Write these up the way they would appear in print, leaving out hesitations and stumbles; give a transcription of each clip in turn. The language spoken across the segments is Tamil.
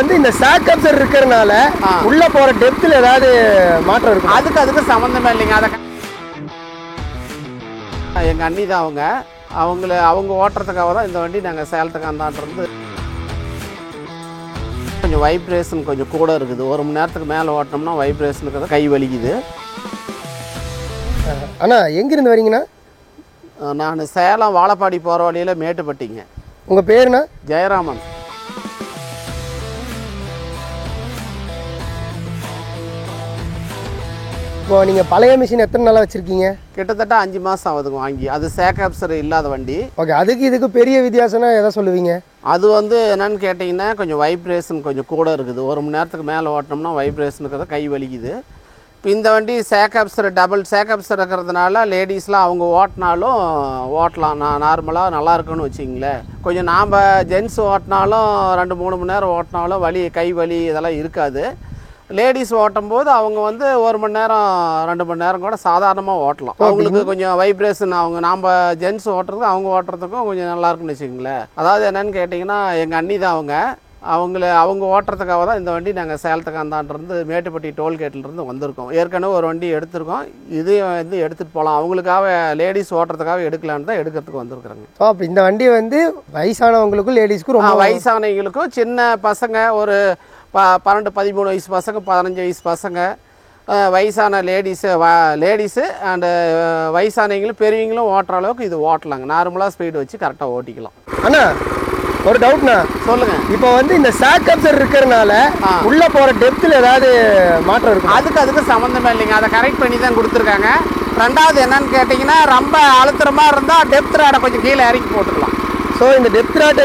வந்து இந்த சாக் அப்சர் இருக்கிறதுனால உள்ள போற டெப்த்ல ஏதாவது மாற்றம் இருக்கும்? அதுக்கு சம்மந்தமே இல்லைங்க. அதை எங்கள் அண்ணி தான் அவங்க ஓட்டுறதுக்காக தான் இந்த வண்டி நாங்கள் சேலத்துக்கு அந்தான்றது. கொஞ்சம் வைப்ரேஷன் கொஞ்சம் கூட இருக்குது. 1 மணி நேரத்துக்கு மேலே ஓட்டினோம்னா வைப்ரேஷனுக்கு கை வலிக்குது. அண்ணா எங்கிருந்து வரீங்கண்ணா? நான் சேலம் வாழப்பாடி போகிற வழியில் மேட்டுப்பட்டிங்க. உங்கள் பேருண்ணா? ஜெயராமன். இப்போ நீங்கள் பழைய மிஷின் எத்தனை நாளாக வச்சுருக்கீங்க? கிட்டத்தட்ட 5 மாதம் ஆகுதுங்க வாங்கி. அது சேக் அப்சர் இல்லாத வண்டி. ஓகே, இதுக்கு பெரிய வித்தியாசம்னா எதை சொல்லுவீங்க? அது வந்து என்னன்னு கேட்டிங்கன்னா கொஞ்சம் வைப்ரேஷன் கொஞ்சம் கூட இருக்குது. 1 மணி நேரத்துக்கு மேலே ஓட்டினோம்னா வைப்ரேஷனுக்கு கை வலிக்குது. இப்போ இந்த வண்டி சேக் அப்சர் டபுள் சேக் அப்சர் இருக்கிறதுனால லேடிஸ்லாம் அவங்க ஓட்டினாலும் ஓட்டலாம். நார்மலாக நல்லா இருக்குன்னு வச்சிங்களேன். கொஞ்சம் நாம் ஜென்ஸ் ஓட்டினாலும் 2-3 மணி நேரம் ஓட்டினாலும் கை வலி இதெல்லாம் இருக்காது. லேடிஸ் ஓட்டும் போது அவங்க வந்து 1 மணி நேரம் 2 மணி நேரம் கூட சாதாரணமாக ஓட்டலாம். அவங்களுக்கு கொஞ்சம் வைப்ரேஷன் நாம் ஜென்ஸ் ஓட்டுறதுக்கும் அவங்க ஓட்டுறதுக்கும் கொஞ்சம் நல்லா இருக்குன்னு வச்சுக்கோங்களேன். அதாவது என்னன்னு கேட்டிங்கன்னா எங்கள் அண்ணி தான் அவங்க ஓட்டுறதுக்காக தான் இந்த வண்டி நாங்கள் சேலத்துக்கு அந்தான்றது மேட்டுப்பட்டி டோல்கேட்லேருந்து வந்திருக்கோம். ஏற்கனவே ஒரு வண்டி எடுத்திருக்கோம். இதையும் வந்து எடுத்துகிட்டு போகலாம். அவங்களுக்காக லேடிஸ் ஓட்டுறதுக்காக எடுக்கலான்னு தான் எடுக்கிறதுக்கு வந்திருக்குறாங்க. அப்போ இந்த வண்டி வந்து வயசானவங்களுக்கும் லேடிஸ்க்கும் ரொம்ப வயசானவங்களுக்கும் சின்ன பசங்க ஒரு 12-13 வயசு பசங்க 15 வயசு பசங்க வயசான லேடிஸு அண்டு வயசானவங்களும் பெரியவங்களும் ஓட்டுற அளவுக்கு இது ஓட்டலாங்க. நார்மலாக ஸ்பீடு வச்சு கரெக்டாக ஓட்டிக்கலாம். அண்ணா ஒரு டவுட்ண்ணா, சொல்லுங்க. இப்போ வந்து இந்த சாக் அப்சர் இருக்கிறதுனால உள்ள போற டெப்த்ல ஏதாவது மாற்றம் இருக்கும்? அதுக்கு சம்மந்தமே இல்லைங்க. அதை கரெக்ட் பண்ணி தான் கொடுத்துருக்காங்க. ரெண்டாவது என்னன்னு கேட்டிங்கன்னா ரொம்ப அழுத்துறமா இருந்தால் டெப்த் ராடை கொஞ்சம் கீழே இறக்கி போட்டுக்கலாம். ஸோ இந்த டெப்த் ராட்டை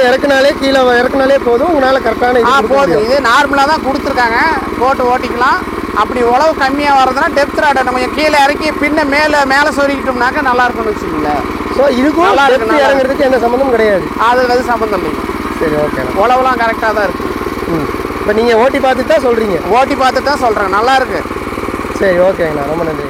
கீழே இறக்குனாலே போதும், உங்களால் கரெக்டான போதும். இது நார்மலாக தான் கொடுத்துருக்காங்க, போட்டு ஓட்டிக்கலாம். அப்படி உழவு கம்மியாக வர்றதுன்னா டெப்த் ராடை கொஞ்சம் கீழே இறக்கி பின்ன மேலே சொருகிட்டோம்னாக்க நல்லா இருக்கும்னு வச்சுக்கோங்களேன். ஸோ இதுக்கும் நல்லா இருக்கு, இறங்குறதுக்கு எந்த சம்மந்தமும் கிடையாது. அது சம்மந்தம் இல்லைங்க. சரி, ஓகே. உழவுலாம் கரெக்டாக தான் இருக்குது. இப்போ நீங்கள் ஓட்டி பார்த்துட்டு தான் சொல்கிறீங்க? ஓட்டி பார்த்துட்டு தான் சொல்கிறேன். நல்லா இருக்குது. சரி, ஓகேங்கண்ணா, ரொம்ப நன்றி.